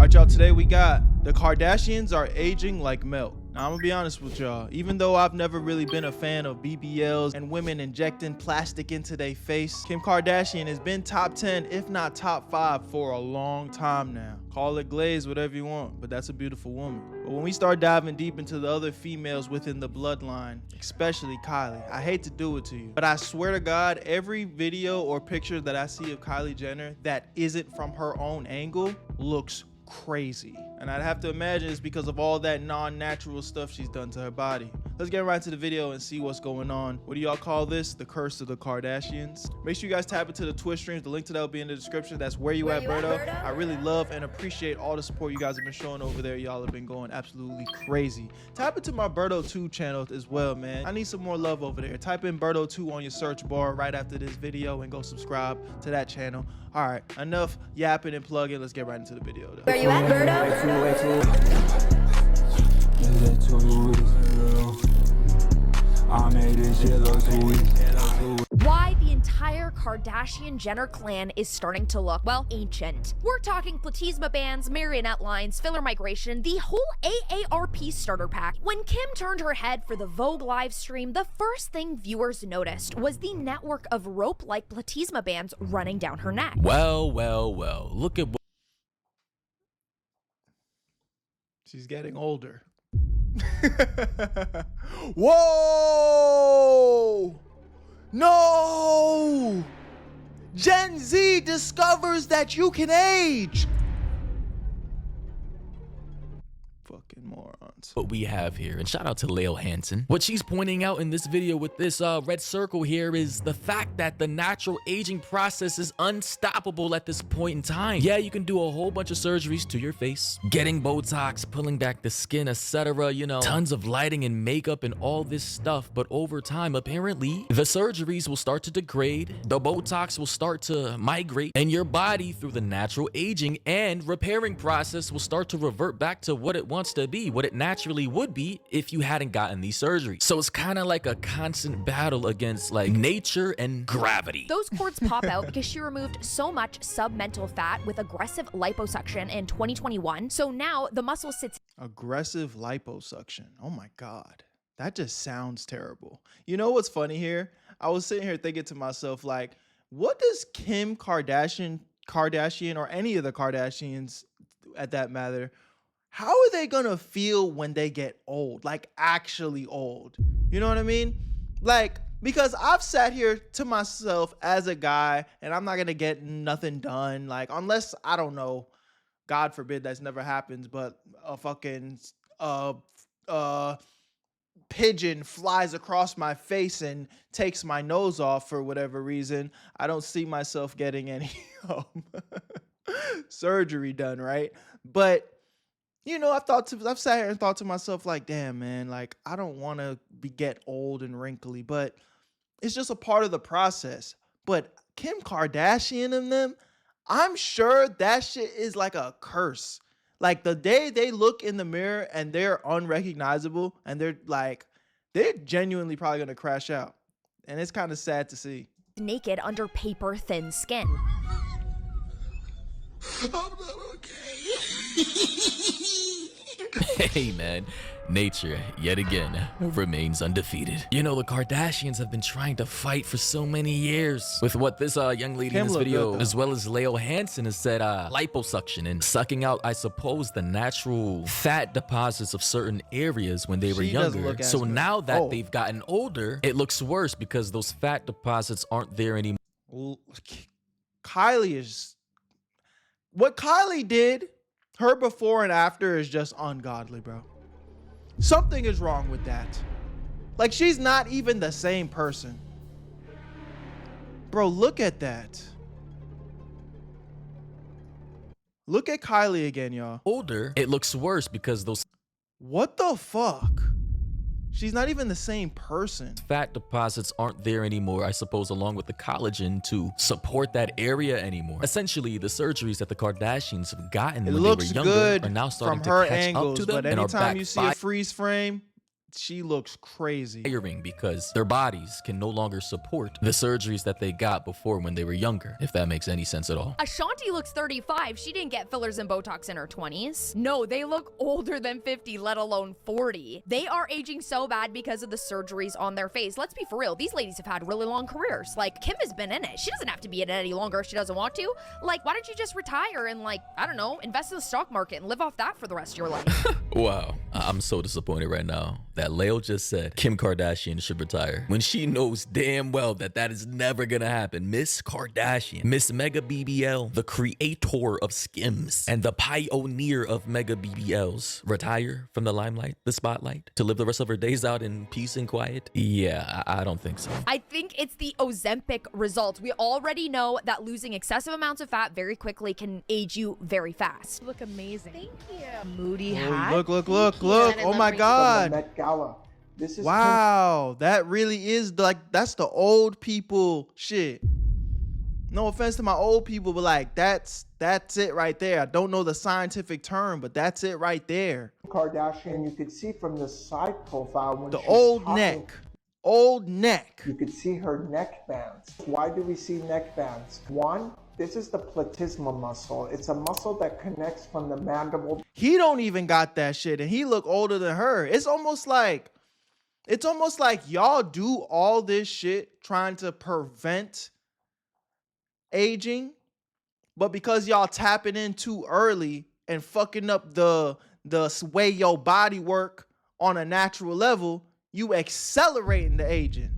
Alright, y'all, today we got the Kardashians are aging like milk. Now, I'm gonna be honest with y'all. Even though I've never really been a fan of BBLs and women injecting plastic into their face, Kim Kardashian has been top 10, if not top 5, for a long time now. Call it glaze, whatever you want, but that's a beautiful woman. But when we start diving deep into the other females within the bloodline, especially Kylie, I hate to do it to you, but I swear to God, every video or picture that I see of Kylie Jenner that isn't from her own angle looks crazy. And I'd have to imagine it's because of all that non-natural stuff she's done to her body. Let's get right into the video and see what's going on. What do y'all call this? The curse of the Kardashians. Make sure you guys tap into the Twitch streams. The link to that will be in the description. That's Whereyouatberto. I really love and appreciate all the support you guys have been showing over there. Y'all have been going absolutely crazy. Tap into my Berto 2 channel as well, man. I need some more love over there. Type in Berto 2 on your search bar right after this video and go subscribe to that channel. All right, enough yapping and plugging. Let's get right into the video though. Where you at, Berto? Why the entire Kardashian Jenner clan is starting to look, well, ancient. We're talking platysma bands, marionette lines, filler migration, the whole AARP starter pack. When Kim turned her head for the Vogue live stream, the first thing viewers noticed was the network of rope-like platysma bands running down her neck. Well, look at what she's getting older. Whoa! No! Gen Z discovers that you can age. Fucking morons. what we have here, and shout out to Leo Hansen. What she's pointing out in this video with this red circle here is the fact that the natural aging process is unstoppable at this point in time. Yeah, you can do a whole bunch of surgeries to your face, getting Botox, pulling back the skin, etc. You know, tons of lighting and makeup and all this stuff, but over time, apparently, the surgeries will start to degrade, the Botox will start to migrate, and your body, through the natural aging and repairing process, will start to revert back to what it wants to be, what it naturally would be if you hadn't gotten these surgeries. So it's kind of like a constant battle against like nature and gravity. Those cords pop out because she removed so much submental fat with aggressive liposuction in 2021. So now the muscle sits. Aggressive liposuction. Oh my God. That just sounds terrible. You know what's funny here? I was sitting here thinking to myself, like, what does Kim Kardashian or any of the Kardashians at that matter, how are they gonna feel when they get old? Like actually old. You know what I mean? Like, because I've sat here to myself as a guy and I'm not gonna get nothing done. Like, unless, I don't know, God forbid that's never happens, but a fucking pigeon flies across my face and takes my nose off for whatever reason, I don't see myself getting any surgery done, right? But you know, I've sat here and thought to myself, like, damn, man, like, I don't want to get old and wrinkly, but it's just a part of the process. But Kim Kardashian and them, I'm sure that shit is like a curse. Like, the day they look in the mirror and they're unrecognizable and they're genuinely probably going to crash out. And it's kind of sad to see. Naked under paper thin skin. I'm not okay. Hey man, nature, yet again, remains undefeated. You know, the Kardashians have been trying to fight for so many years with what this young lady in this video, as well as Leo Hansen, has said, liposuction and sucking out, I suppose, the natural fat deposits of certain areas when they were younger. So now that they've gotten older, it looks worse because those fat deposits aren't there anymore. Well, what Kylie did, her before and after, is just ungodly, bro. Something is wrong with that. Like, she's not even the same person. Bro, look at that. Look at Kylie again, y'all. Older, it looks worse because those... What the fuck? She's not even the same person. Fat deposits aren't there anymore, I suppose, along with the collagen to support that area anymore. Essentially, the surgeries that the Kardashians have gotten when they were younger are now starting to catch up to them. But anytime you see a freeze frame, she looks crazy. Tiring because their bodies can no longer support the surgeries that they got before when they were younger, if that makes any sense at all. Ashanti looks 35. She didn't get fillers and Botox in her 20s. No, they look older than 50, let alone 40. They are aging so bad because of the surgeries on their face. Let's be for real. These ladies have had really long careers. Like, Kim has been in it. She doesn't have to be in it any longer if she doesn't want to. Like, why don't you just retire and, like, I don't know, invest in the stock market and live off that for the rest of your life? Wow, I'm so disappointed right now that Leo just said Kim Kardashian should retire when she knows damn well that that is never gonna happen. Miss Kardashian, Miss Mega BBL, the creator of Skims and the pioneer of Mega BBLs, retire from the limelight, the spotlight, to live the rest of her days out in peace and quiet? Yeah, I don't think so. I think it's the Ozempic results. We already know that losing excessive amounts of fat very quickly can age you very fast. You look amazing. Thank you. Moody Oh, hat. look. And I Oh love my Rachel. God. Met Gala. This is Wow, that really is like, that's the old people shit. No offense to my old people, but like that's it right there. I don't know the scientific term, but that's it right there. Kim Kardashian. You could see from the side profile when The she's old talking, neck. Old neck. You could see her neck bands. Why do we see neck bands? One, this is the platysma muscle. It's a muscle that connects from the mandible. He don't even got that shit, and he look older than her. It's almost like y'all do all this shit trying to prevent aging, but because y'all tapping in too early and fucking up the way your body work on a natural level, you accelerating the aging.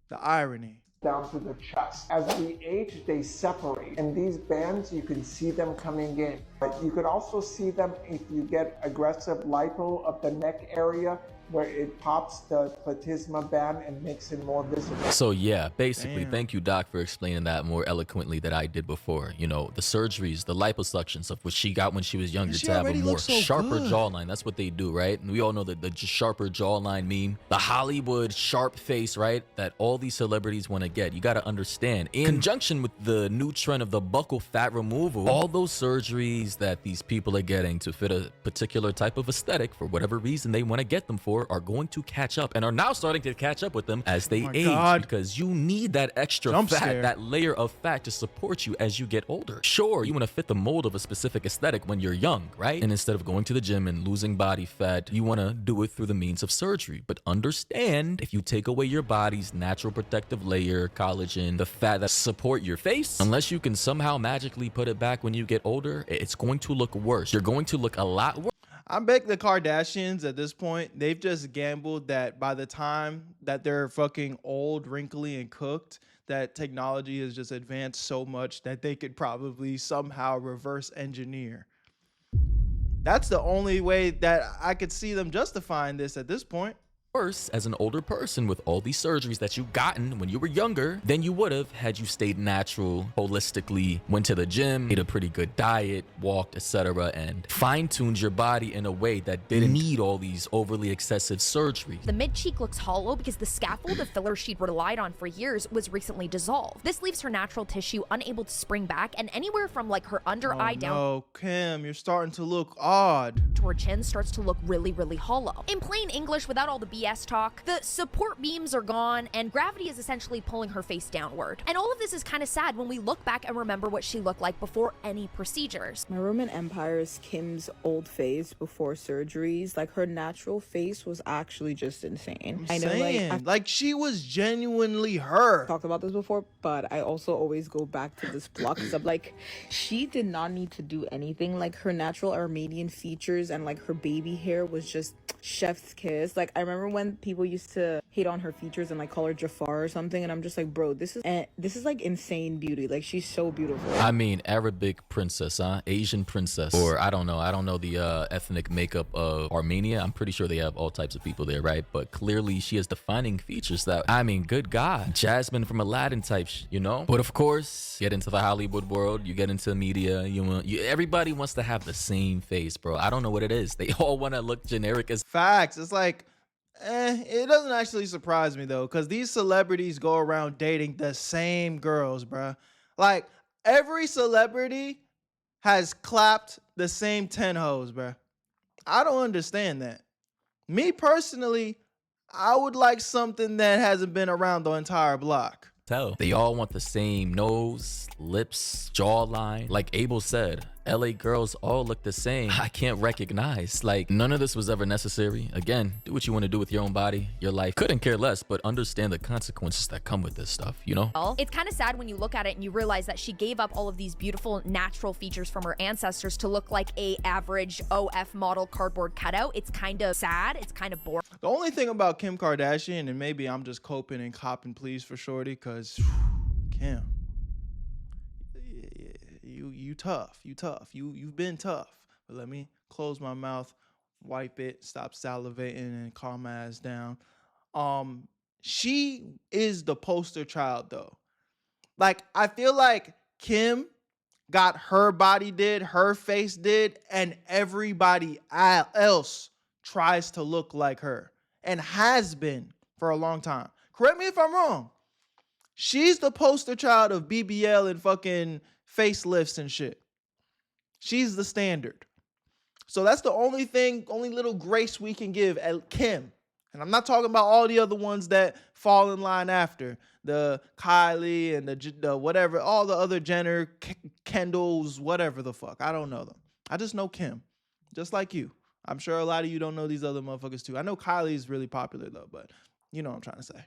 The irony. Down to the chest. As we age, they separate. And these bands, you can see them coming in. But you could also see them if you get aggressive lipo of the neck area, where it pops the platysma band and makes it more visible. So yeah, basically, Damn. thank you, Doc, for explaining that more eloquently than I did before. You know, the surgeries, the liposuctions of what she got when she was younger She to have a already more looks so sharper good. jawline. That's what they do, right? And we all know the sharper jawline meme. The Hollywood sharp face, right? That all these celebrities want to get. You got to understand, in conjunction with the new trend of the buccal fat removal, all those surgeries that these people are getting to fit a particular type of aesthetic for whatever reason they want to get them for are going to catch up and are now starting to catch up with them as they my age, God. because you need that extra Jump fat, scare. that layer of fat to support you as you get older. Sure, you want to fit the mold of a specific aesthetic when you're young, right? And instead of going to the gym and losing body fat, you want to do it through the means of surgery. But understand, if you take away your body's natural protective layer, collagen, the fat that support your face, unless you can somehow magically put it back when you get older, it's going to look worse. You're going to look a lot worse. I bet the Kardashians at this point, they've just gambled that by the time that they're fucking old, wrinkly, and cooked, that technology has just advanced so much that they could probably somehow reverse engineer. That's the only way that I could see them justifying this at this point. Worse as an older person with all these surgeries that you gotten when you were younger than you would have had you stayed natural, holistically, went to the gym, ate a pretty good diet, walked, etc., and fine-tuned your body in a way that didn't need all these overly excessive surgeries. The mid-cheek looks hollow because the scaffold of filler she'd relied on for years was recently dissolved. This leaves her natural tissue unable to spring back, and anywhere from like her under eye down No, Kim, you're starting to look odd. to her chin starts to look really, really hollow. In plain English, without all the BS talk, the support beams are gone and gravity is essentially pulling her face downward. And all of this is kind of sad when we look back and remember what she looked like before any procedures. My Roman Empire is Kim's old face before surgeries. Like, her natural face was actually just insane. I know, Like she was genuinely her. talked about this before, but I also always go back to this plot because I'm like, she did not need to do anything. Like, her natural Armenian features and like her baby hair was just chef's kiss. Like, I remember when people used to hate on her features and like call her Jafar or something, and I'm just like, bro, this is like insane beauty. Like, she's so beautiful. I mean, Arabic princess, huh? Asian princess, or I don't know the ethnic makeup of Armenia. I'm pretty sure they have all types of people there, right? But clearly she has defining features that, I mean, good God, Jasmine from Aladdin type, you know? But of course, get into the Hollywood world, you get into media, everybody wants to have the same face, bro. I don't know what it is. They all want to look generic as Facts. It's like, it doesn't actually surprise me though, because these celebrities go around dating the same girls, bruh. Like, every celebrity has clapped the same 10 hoes, bruh. I don't understand that. Me personally, I would like something that hasn't been around the entire block. Tell. They all want the same nose, lips, jawline. Like Abel said, LA girls all look the same. I can't recognize. Like, none of this was ever necessary. Again, do what you want to do with your own body, your life. Couldn't care less, but understand the consequences that come with this stuff, you know? It's kind of sad when you look at it and you realize that she gave up all of these beautiful natural features from her ancestors to look like a average OF model cardboard cutout. It's kind of sad. It's kind of boring. The only thing about Kim Kardashian, and maybe I'm just coping and copping please for shorty, because Kim, you tough. You've been tough. But let me close my mouth, wipe it, stop salivating, and calm my ass down. She is the poster child though. Like, I feel like Kim got her body did, her face did, and everybody else tries to look like her and has been for a long time. Correct me if I'm wrong. She's the poster child of BBL and fucking facelifts and shit. She's the standard. So that's the only little grace we can give at Kim. And I'm not talking about all the other ones that fall in line after. The Kylie and the whatever, all the other Jenner, Kendalls, whatever the fuck. I don't know them. I just know Kim. Just like you. I'm sure a lot of you don't know these other motherfuckers too. I know Kylie's really popular though, but you know what I'm trying to say.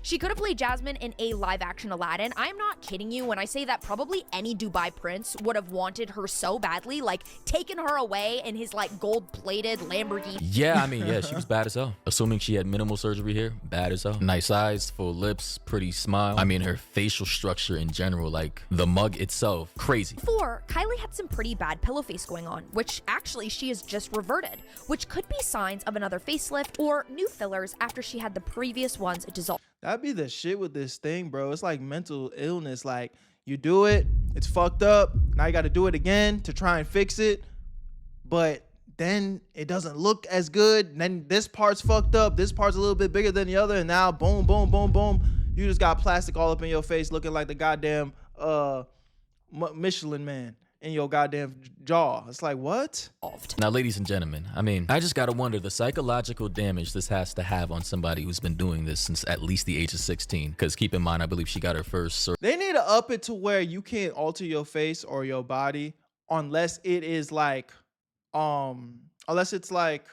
She could have played Jasmine in a live-action Aladdin. I'm not kidding you when I say that probably any Dubai prince would have wanted her so badly, like taken her away in his like gold-plated Lamborghini. Yeah, I mean, yeah, she was bad as hell. Assuming she had minimal surgery here, bad as hell. Nice eyes, full lips, pretty smile. I mean, her facial structure in general, like the mug itself, crazy. 4, Kylie had some pretty bad pillow face going on, which actually she has just reverted, which could be signs of another facelift or new fillers after she had the previous ones dissolved. That'd be the shit with this thing, bro. It's like mental illness. Like, you do it, it's fucked up. Now you got to do it again to try and fix it. But then it doesn't look as good. And then this part's fucked up. This part's a little bit bigger than the other. And now, boom, boom, boom, boom. You just got plastic all up in your face looking like the goddamn Michelin man in your goddamn jaw. It's like, what? Now, ladies and gentlemen, I mean, I just gotta wonder the psychological damage this has to have on somebody who's been doing this since at least the age of 16. Because keep in mind, I believe she got her first They need to up it to where you can't alter your face or your body unless it is like, unless it's like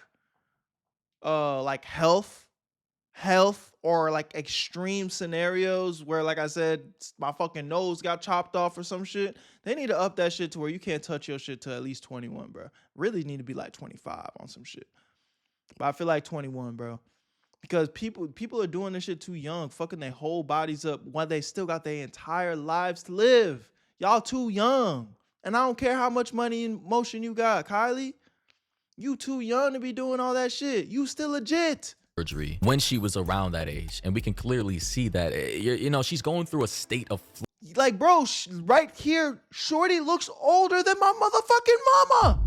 health or like extreme scenarios where, like I said, my fucking nose got chopped off or some shit. They need to up that shit to where you can't touch your shit to at least 21, bro. Really need to be like 25 on some shit. But I feel like 21, bro. Because people are doing this shit too young, fucking their whole bodies up while they still got their entire lives to live. Y'all too young. And I don't care how much money and motion you got, Kylie. You too young to be doing all that shit. You still legit. Surgery when she was around that age, and we can clearly see that you know, she's going through a state of like, bro, right here, shorty looks older than my motherfucking mama.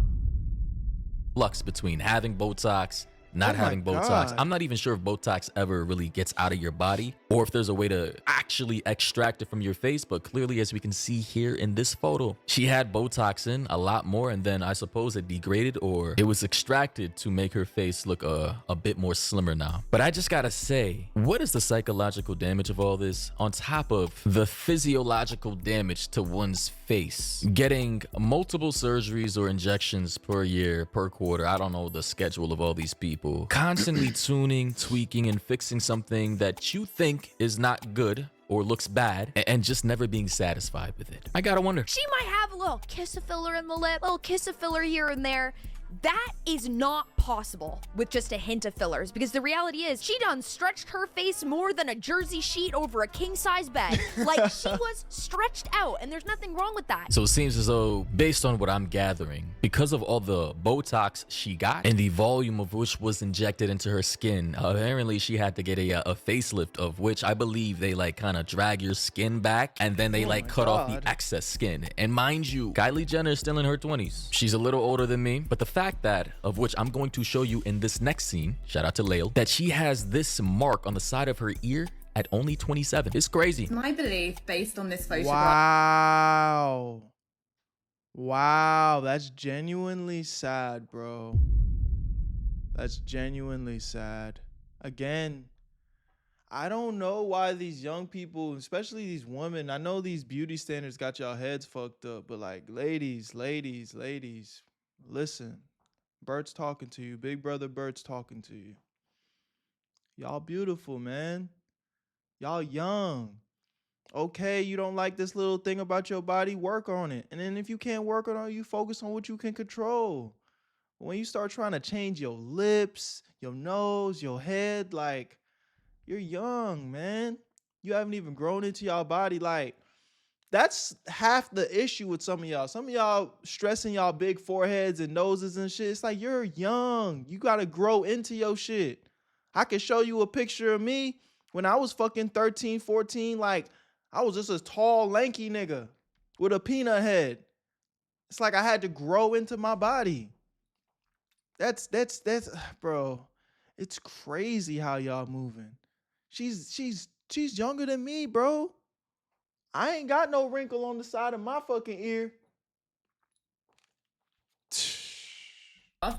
Flux between having Botox, not having Botox. I'm not even sure if Botox ever really gets out of your body or if there's a way to actually extract it from your face. But clearly, as we can see here in this photo, she had Botox in a lot more, and then I suppose it degraded or it was extracted to make her face look a bit more slimmer now. But I just gotta say, what is the psychological damage of all this on top of the physiological damage to one's face? Getting multiple surgeries or injections per year, per quarter. I don't know the schedule of all these people. Constantly tuning, tweaking, and fixing something that you think is not good or looks bad, and just never being satisfied with it. I gotta wonder. She might have a little kiss of filler in the lip, a little kiss of filler here and there. That is not possible with just a hint of fillers, because the reality is she done stretched her face more than a jersey sheet over a king-size bed. Like, she was stretched out, and there's nothing wrong with that. So it seems as though, based on what I'm gathering, because of all the Botox she got and the volume of which was injected into her skin, apparently she had to get a facelift, of which I believe they like kind of drag your skin back and then they like cut off the excess skin. And mind you, Kylie Jenner is still in her 20s. She's a little older than me, but the fact that, of which I'm going to show you in this next scene, shout out to Lael, that she has this mark on the side of her ear at only 27. It's crazy. My belief, based on this photograph. Wow, that's genuinely sad, bro. That's genuinely sad. Again, I don't know why these young people, especially these women, I know these beauty standards got y'all heads fucked up, but like, ladies, listen. Bert's talking to you. Big brother Bert's talking to you. Y'all beautiful, man. Y'all young. Okay, you don't like this little thing about your body, work on it. And then if you can't work on it, you focus on what you can control. When you start trying to change your lips, your nose, your head, like, you're young, man. You haven't even grown into your body. Like, that's half the issue with some of y'all. Some of y'all stressing y'all big foreheads and noses and shit. It's like, you're young. You got to grow into your shit. I can show you a picture of me when I was fucking 13, 14. Like, I was just a tall, lanky nigga with a peanut head. It's like I had to grow into my body. That's bro. It's crazy how y'all moving. She's younger than me, bro. I ain't got no wrinkle on the side of my fucking ear.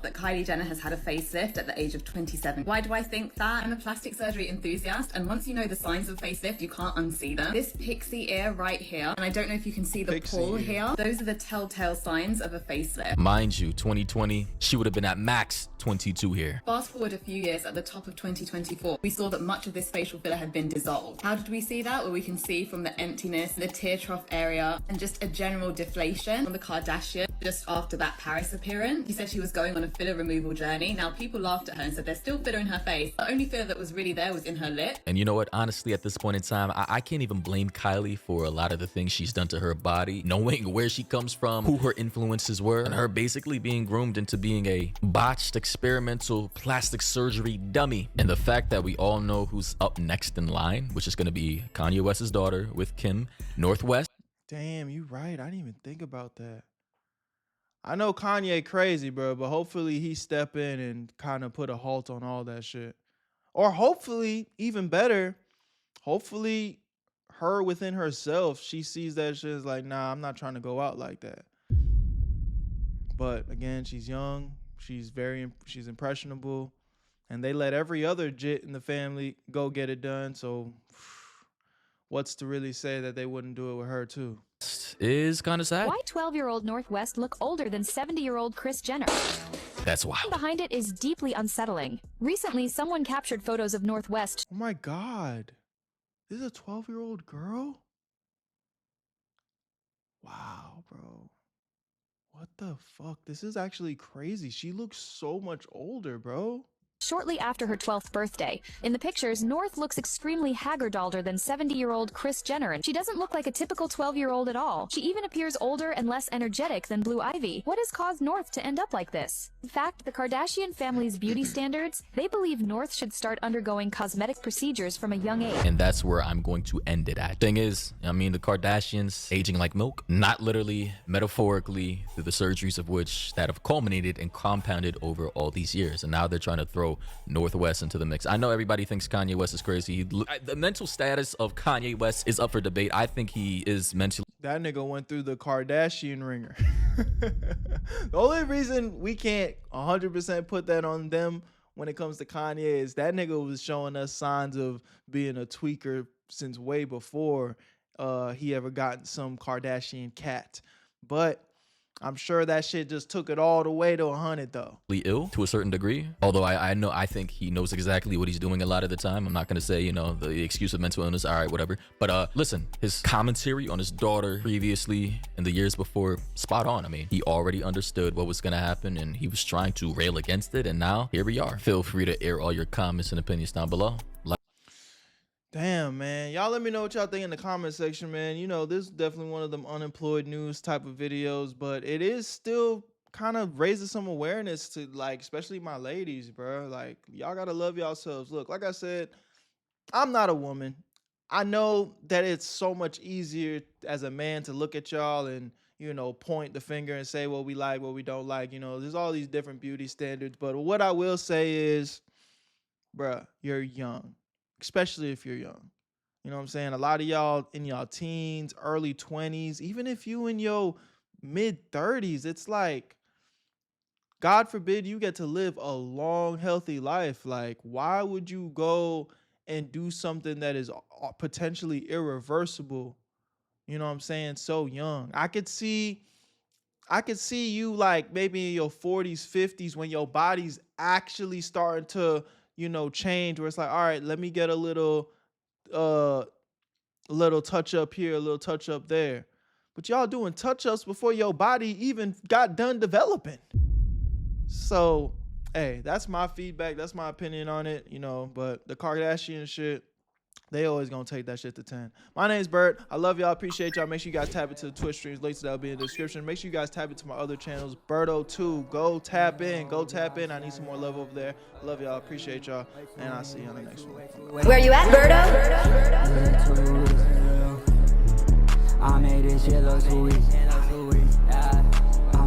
That Kylie Jenner has had a facelift at the age of 27. Why do I think that? I'm a plastic surgery enthusiast, and once you know the signs of facelift, you can't unsee them. This pixie ear right here, and I don't know if you can see the Pixie pull ear. here. Those are the telltale signs of a facelift. Mind you, 2020, she would have been at max 22 here. Fast forward a few years, at the top of 2024, we saw that much of this facial filler had been dissolved. How did we see that? Well, we can see from the emptiness, the tear trough area, and just a general deflation from the Kardashians just after that Paris appearance. She said she was going on a filler removal journey. Now, people laughed at her and said there's still filler in her face. The only filler that was really there was in her lip. And you know what? Honestly, at this point in time, I can't even blame Kylie for a lot of the things she's done to her body, knowing where she comes from, who her influences were, and her basically being groomed into being a botched experimental plastic surgery dummy. And the fact that we all know who's up next in line, which is going to be Kanye West's daughter with Kim Northwest. Damn, you right. I didn't even think about that. I know Kanye crazy, bro, but hopefully he step in and kind of put a halt on all that shit. Or hopefully, even better, hopefully her within herself, she sees that shit as like, nah, I'm not trying to go out like that. But again, she's young, she's impressionable, and they let every other jit in the family go get it done. So what's to really say that they wouldn't do it with her too? Is kind of sad. Why 12-year-old Northwest look older than 70-year-old Kris Jenner? That's wild. Behind it is deeply unsettling. Recently, someone captured photos of Northwest. Oh my God. This is a 12-year-old girl? Wow, bro. What the fuck? This is actually crazy. She looks so much older, bro. Shortly after her 12th birthday. In the pictures, North looks extremely haggard-older than 70-year-old Kris Jenner, and she doesn't look like a typical 12-year-old at all. She even appears older and less energetic than Blue Ivy. What has caused North to end up like this? In fact, the Kardashian family's beauty standards, they believe North should start undergoing cosmetic procedures from a young age. And that's where I'm going to end it at. Thing is, I mean, the Kardashians aging like milk, not literally, metaphorically, through the surgeries of which that have culminated and compounded over all these years. And now they're trying to throw Northwest into the mix. I know everybody thinks Kanye West is crazy. The mental status of Kanye West is up for debate. I think he is mentally. That nigga went through the Kardashian ringer. The only reason we can't 100% put that on them when it comes to Kanye is that nigga was showing us signs of being a tweaker since way before he ever got some Kardashian cat. But I'm sure that shit just took it all the way to 100 though. Ill to a certain degree, although I think he knows exactly what he's doing a lot of the time. I'm not gonna say, you know, the excuse of mental illness, all right, whatever, but listen, his commentary on his daughter previously in the years before, spot on. I mean, he already understood what was gonna happen and he was trying to rail against it, and now here we are. Feel free to air all your comments and opinions down below. Damn, man. Y'all let me know what y'all think in the comment section, man. You know, this is definitely one of them unemployed news type of videos, but it is still kind of raises some awareness to, like, especially my ladies, bro. Like, y'all gotta love yourselves. Look, like I said, I'm not a woman. I know that it's so much easier as a man to look at y'all and, you know, point the finger and say what we like, what we don't like. You know, there's all these different beauty standards. But what I will say is, bruh, you're young, especially if you're young. You know what I'm saying? A lot of y'all in y'all teens, early 20s, even if you in your mid 30s, it's like, God forbid you get to live a long, healthy life. Like, why would you go and do something that is potentially irreversible? You know what I'm saying? So young. I could see you like maybe in your 40s, 50s when your body's actually starting to, change, where it's like, all right, let me get a little touch up here, a little touch up there. But y'all doing touch-ups before your body even got done developing. So, hey, that's my feedback. That's my opinion on it, but the Kardashian shit, they always gonna take that shit to 10. My name's Bert. I love y'all. Appreciate y'all. Make sure you guys tap into the Twitch streams. Links to that will be in the description. Make sure you guys tap into my other channels. Berto 2. Go tap in. Go tap in. I need some more love over there. Love y'all. Appreciate y'all. And I'll see you on the next one. Where you at, Berto? I made this shit look sweet.